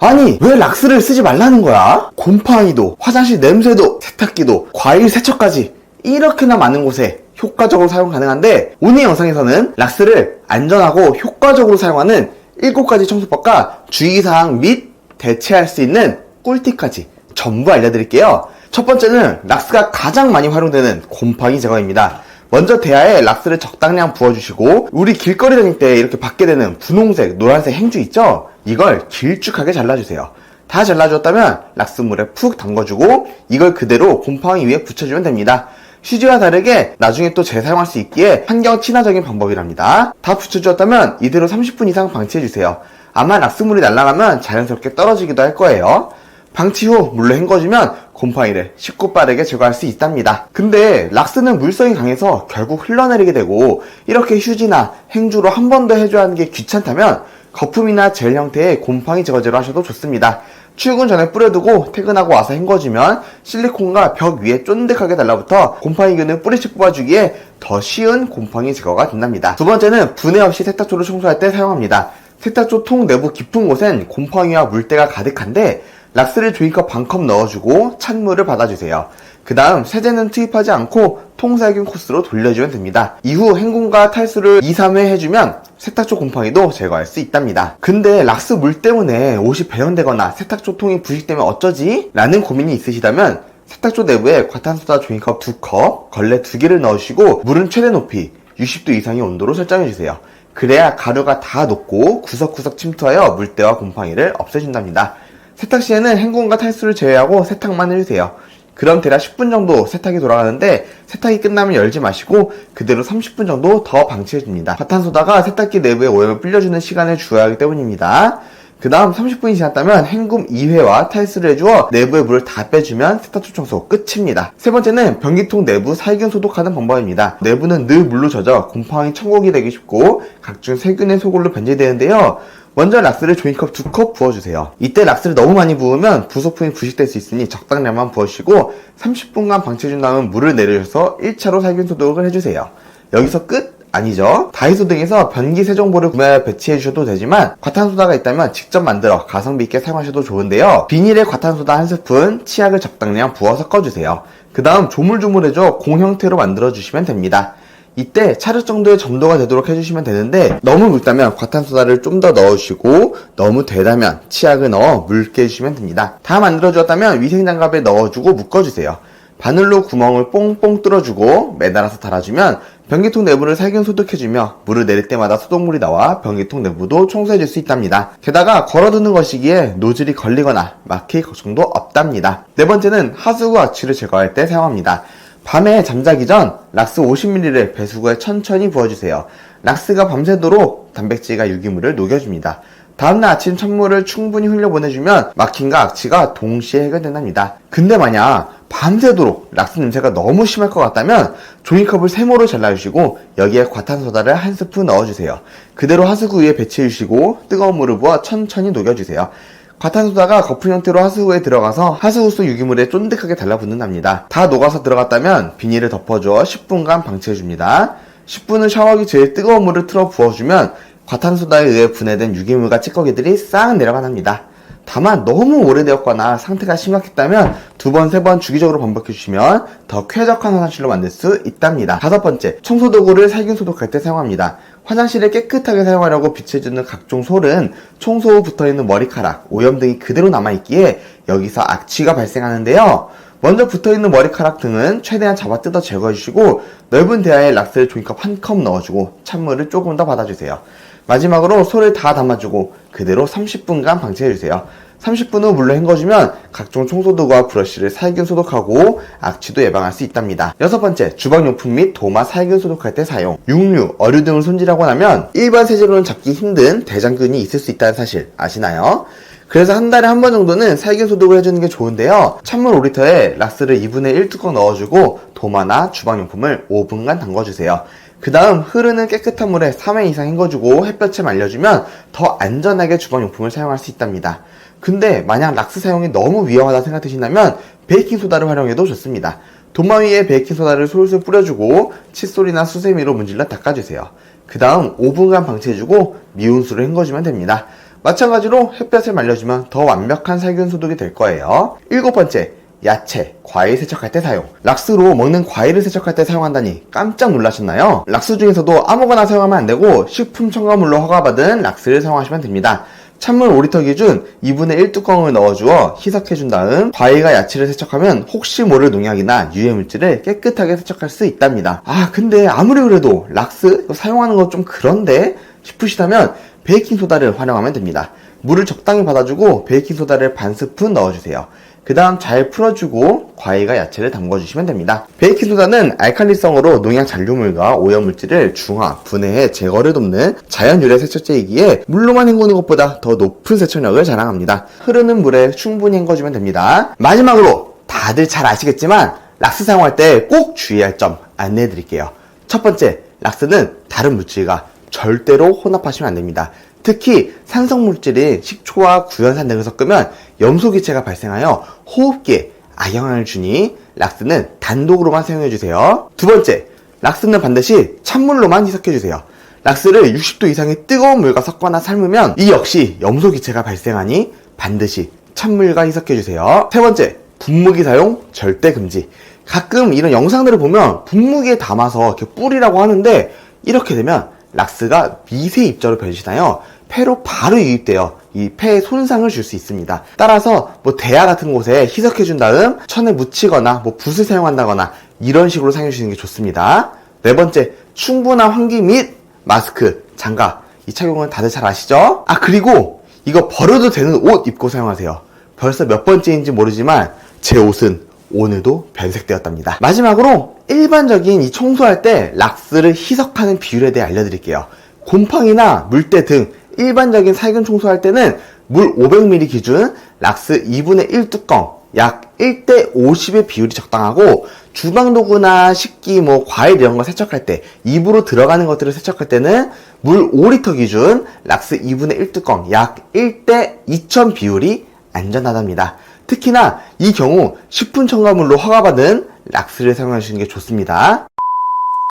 아니, 왜 락스를 쓰지 말라는 거야? 곰팡이도, 화장실 냄새도, 세탁기도, 과일 세척까지 이렇게나 많은 곳에 효과적으로 사용 가능한데, 오늘 영상에서는 락스를 안전하고 효과적으로 사용하는 7가지 청소법과 주의사항 및 대체할 수 있는 꿀팁까지 전부 알려드릴게요. 첫 번째는 락스가 가장 많이 활용되는 곰팡이 제거입니다. 먼저 대야에 락스를 적당량 부어주시고, 우리 길거리 다닐 때 이렇게 받게 되는 분홍색, 노란색 행주 있죠? 이걸 길쭉하게 잘라주세요. 다 잘라주었다면 락스물에 푹 담궈주고 이걸 그대로 곰팡이 위에 붙여주면 됩니다. 휴지와 다르게 나중에 또 재사용할 수 있기에 환경 친화적인 방법이랍니다. 다 붙여주었다면 이대로 30분 이상 방치해주세요. 아마 락스물이 날아가면 자연스럽게 떨어지기도 할 거예요. 방치 후 물로 헹궈주면 곰팡이를 쉽고 빠르게 제거할 수 있답니다. 근데 락스는 물성이 강해서 결국 흘러내리게 되고, 이렇게 휴지나 행주로 한 번 더 해줘야 하는 게 귀찮다면 거품이나 젤 형태의 곰팡이 제거제로 하셔도 좋습니다. 출근 전에 뿌려두고 퇴근하고 와서 헹궈주면 실리콘과 벽 위에 쫀득하게 달라붙어 곰팡이균을 뿌리씩 뽑아주기에 더 쉬운 곰팡이 제거가 된답니다. 두 번째는 분해 없이 세탁조를 청소할 때 사용합니다. 세탁조 통 내부 깊은 곳엔 곰팡이와 물때가 가득한데 락스를 종이컵 반컵 넣어주고 찬물을 받아주세요. 그 다음 세제는 투입하지 않고 통살균 코스로 돌려주면 됩니다. 이후 헹굼과 탈수를 2, 3회 해주면 세탁조 곰팡이도 제거할 수 있답니다. 근데 락스 물 때문에 옷이 배연되거나 세탁조 통이 부식되면 어쩌지? 라는 고민이 있으시다면 세탁조 내부에 과탄소다 종이컵 2컵, 걸레 2개를 넣으시고 물은 최대 높이 60도 이상의 온도로 설정해주세요. 그래야 가루가 다 녹고 구석구석 침투하여 물때와 곰팡이를 없애준답니다. 세탁 시에는 헹굼과 탈수를 제외하고 세탁만 해주세요. 그럼 대략 10분 정도 세탁이 돌아가는데 세탁이 끝나면 열지 마시고 그대로 30분 정도 더 방치해줍니다. 과탄소다가 세탁기 내부에 오염을 불려주는 시간을 주어야 하기 때문입니다. 그 다음 30분이 지났다면 헹굼 2회와 탈수를 해주어 내부의 물을 다 빼주면 세탁조 청소 끝입니다. 세 번째는 변기통 내부 살균 소독하는 방법입니다. 내부는 늘 물로 젖어 곰팡이 천국이 되기 쉽고 각종 세균의 소굴로 변질되는데요. 먼저 락스를 종이컵 2컵 부어주세요. 이때 락스를 너무 많이 부으면 부속품이 부식될 수 있으니 적당량만 부어주시고 30분간 방치해준 다음 물을 내려줘서 1차로 살균 소독을 해주세요. 여기서 끝? 아니죠. 다이소 등에서 변기 세정볼을 구매하여 배치해주셔도 되지만 과탄소다가 있다면 직접 만들어 가성비 있게 사용하셔도 좋은데요. 비닐에 과탄소다 1스푼, 치약을 적당량 부어 섞어주세요. 그 다음 조물조물해줘 공 형태로 만들어주시면 됩니다. 이때 차를 정도의 점도가 되도록 해주시면 되는데, 너무 묽다면 과탄소다를 좀 더 넣으시고 너무 되다면 치약을 넣어 묽게 해주시면 됩니다. 다 만들어주었다면 위생장갑에 넣어주고 묶어주세요. 바늘로 구멍을 뽕뽕 뚫어주고 매달아서 달아주면 변기통 내부를 살균 소독해주며 물을 내릴 때마다 소독물이 나와 변기통 내부도 청소해줄 수 있답니다. 게다가 걸어두는 것이기에 노즐이 걸리거나 막힐 걱정도 없답니다. 네 번째는 하수구 악취를 제거할 때 사용합니다. 밤에 잠자기 전 락스 50ml를 배수구에 천천히 부어주세요. 락스가 밤새도록 단백질과 유기물을 녹여줍니다. 다음날 아침 찬물을 충분히 흘려보내주면 막힘과 악취가 동시에 해결된답니다. 근데 만약 밤새도록 락스 냄새가 너무 심할 것 같다면 종이컵을 세모로 잘라주시고 여기에 과탄소다를 1스푼 넣어주세요. 그대로 하수구 위에 배치해주시고 뜨거운 물을 부어 천천히 녹여주세요. 과탄소다가 거품 형태로 하수구에 들어가서 하수구 속 유기물에 쫀득하게 달라붙는답니다. 다 녹아서 들어갔다면 비닐을 덮어주어 10분간 방치해줍니다. 10분은 샤워기 제일 뜨거운 물을 틀어 부어주면 과탄소다에 의해 분해된 유기물과 찌꺼기들이 싹 내려가답니다. 다만 너무 오래되었거나 상태가 심각했다면 2번, 3번 주기적으로 반복해주시면 더 쾌적한 화장실로 만들 수 있답니다. 다섯 번째, 청소도구를 살균 소독할 때 사용합니다. 화장실을 깨끗하게 사용하려고 비춰주는 각종 솔은 청소 후 붙어있는 머리카락, 오염 등이 그대로 남아있기에 여기서 악취가 발생하는데요. 먼저 붙어있는 머리카락 등은 최대한 잡아 뜯어 제거해주시고 넓은 대야에 락스를 종이컵 1컵 넣어주고 찬물을 조금 더 받아주세요. 마지막으로 솔을 다 담아주고 그대로 30분간 방치해주세요. 30분 후 물로 헹궈주면 각종 청소도구와 브러쉬를 살균 소독하고 악취도 예방할 수 있답니다. 여섯 번째, 주방용품 및 도마 살균 소독할 때 사용. 육류, 어류 등을 손질하고 나면 일반 세제로는 잡기 힘든 대장균이 있을 수 있다는 사실 아시나요? 그래서 한 달에 한 번 정도는 살균 소독을 해주는 게 좋은데요. 찬물 5리터에 락스를 2분의 1 뚜껑 넣어주고 도마나 주방용품을 5분간 담궈주세요. 그 다음 흐르는 깨끗한 물에 3회 이상 헹궈주고 햇볕에 말려주면 더 안전하게 주방용품을 사용할 수 있답니다. 근데 만약 락스 사용이 너무 위험하다 생각되신다면 베이킹소다를 활용해도 좋습니다. 도마 위에 베이킹소다를 솔솔 뿌려주고 칫솔이나 수세미로 문질러 닦아주세요. 그 다음 5분간 방치해주고 미온수로 헹궈주면 됩니다. 마찬가지로 햇볕을 말려주면 더 완벽한 살균 소독이 될 거예요. 7번째, 야채, 과일 세척할 때 사용. 락스로 먹는 과일을 세척할 때 사용한다니 깜짝 놀라셨나요? 락스 중에서도 아무거나 사용하면 안되고 식품 첨가물로 허가받은 락스를 사용하시면 됩니다. 찬물 5리터 기준 2분의 1 뚜껑을 넣어주어 희석해준 다음 과일과 야채를 세척하면 혹시 모를 농약이나 유해물질을 깨끗하게 세척할 수 있답니다. 근데 아무리 그래도 락스 사용하는 건 좀 그런데 싶으시다면 베이킹소다를 활용하면 됩니다. 물을 적당히 받아주고 베이킹소다를 반 스푼 넣어주세요. 그 다음 잘 풀어주고 과일과 야채를 담궈주시면 됩니다. 베이킹소다는 알칼리성으로 농약 잔류물과 오염물질을 중화, 분해해 제거를 돕는 자연유래 세척제이기에 물로만 헹구는 것보다 더 높은 세척력을 자랑합니다. 흐르는 물에 충분히 헹궈주면 됩니다. 마지막으로 다들 잘 아시겠지만 락스 사용할 때 꼭 주의할 점 안내해 드릴게요. 첫 번째, 락스는 다른 물질과 절대로 혼합하시면 안됩니다. 특히 산성물질인 식초와 구연산 등을 섞으면 염소기체가 발생하여 호흡기에 악영향을 주니 락스는 단독으로만 사용해주세요. 두 번째, 락스는 반드시 찬물로만 희석해주세요. 락스를 60도 이상의 뜨거운 물과 섞거나 삶으면 이 역시 염소기체가 발생하니 반드시 찬물과 희석해주세요. 세 번째, 분무기 사용 절대 금지. 가끔 이런 영상들을 보면 분무기에 담아서 이렇게 뿌리라고 하는데 이렇게 되면 락스가 미세 입자로 변신하여 폐로 바로 유입되어 이 폐에 손상을 줄 수 있습니다. 따라서 대야 같은 곳에 희석해준 다음 천에 묻히거나 붓을 사용한다거나 이런 식으로 사용해주시는 게 좋습니다. 네 번째, 충분한 환기 및 마스크, 장갑 이 착용은 다들 잘 아시죠? 그리고 이거 버려도 되는 옷 입고 사용하세요. 벌써 몇 번째인지 모르지만 제 옷은 오늘도 변색되었답니다. 마지막으로 일반적인 이 청소할 때 락스를 희석하는 비율에 대해 알려드릴게요. 곰팡이나 물때 등 일반적인 살균 청소할 때는 물 500ml 기준 락스 2분의 1 뚜껑 약 1대 50의 비율이 적당하고 주방도구나 식기, 과일 이런 거 세척할 때 입으로 들어가는 것들을 세척할 때는 물 5리터 기준 락스 2분의 1 뚜껑 약 1대 2000 비율이 안전하답니다. 특히나 이 경우 식품 첨가물로 허가받은 락스를 사용하시는 게 좋습니다.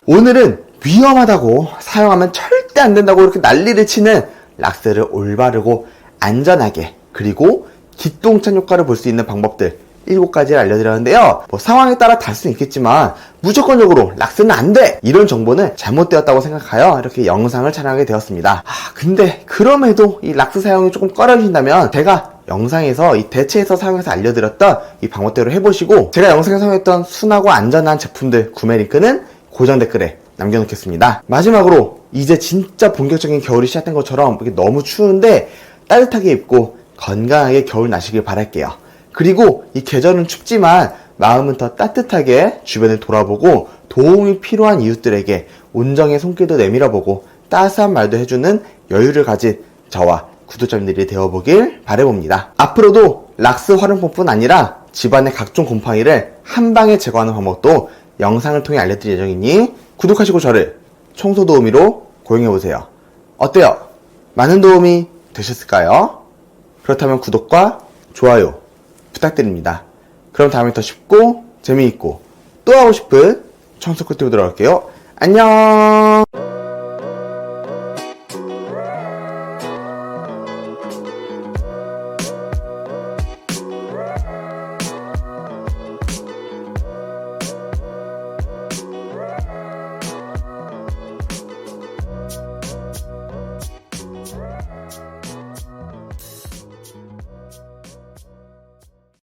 오늘은 위험하다고 사용하면 절대 안 된다고 이렇게 난리를 치는 락스를 올바르고 안전하게 그리고 기똥찬 효과를 볼 수 있는 방법들 7가지를 알려드렸는데요. 상황에 따라 다를 수는 있겠지만 무조건적으로 락스는 안 돼! 이런 정보는 잘못되었다고 생각하여 이렇게 영상을 촬영하게 되었습니다. 근데 그럼에도 이 락스 사용이 조금 꺼려지신다면 제가 영상에서 이 대체해서 사용해서 알려드렸던 이 방법대로 해보시고 제가 영상에 사용했던 순하고 안전한 제품들 구매 링크는 고정 댓글에 남겨놓겠습니다. 마지막으로 이제 진짜 본격적인 겨울이 시작된 것처럼 이렇게 너무 추운데 따뜻하게 입고 건강하게 겨울 나시길 바랄게요. 그리고 이 계절은 춥지만 마음은 더 따뜻하게 주변을 돌아보고 도움이 필요한 이웃들에게 온정의 손길도 내밀어보고 따스한 말도 해주는 여유를 가진 저와 구독자님들이 되어보길 바라봅니다. 앞으로도 락스 활용법뿐 아니라 집안의 각종 곰팡이를 한방에 제거하는 방법도 영상을 통해 알려드릴 예정이니 구독하시고 저를 청소 도우미로 고용해보세요. 어때요? 많은 도움이 되셨을까요? 그렇다면 구독과 좋아요 부탁드립니다. 그럼 다음에 더 쉽고 재미있고 또 하고 싶은 청소 꿀팁으로 돌아올게요. 안녕.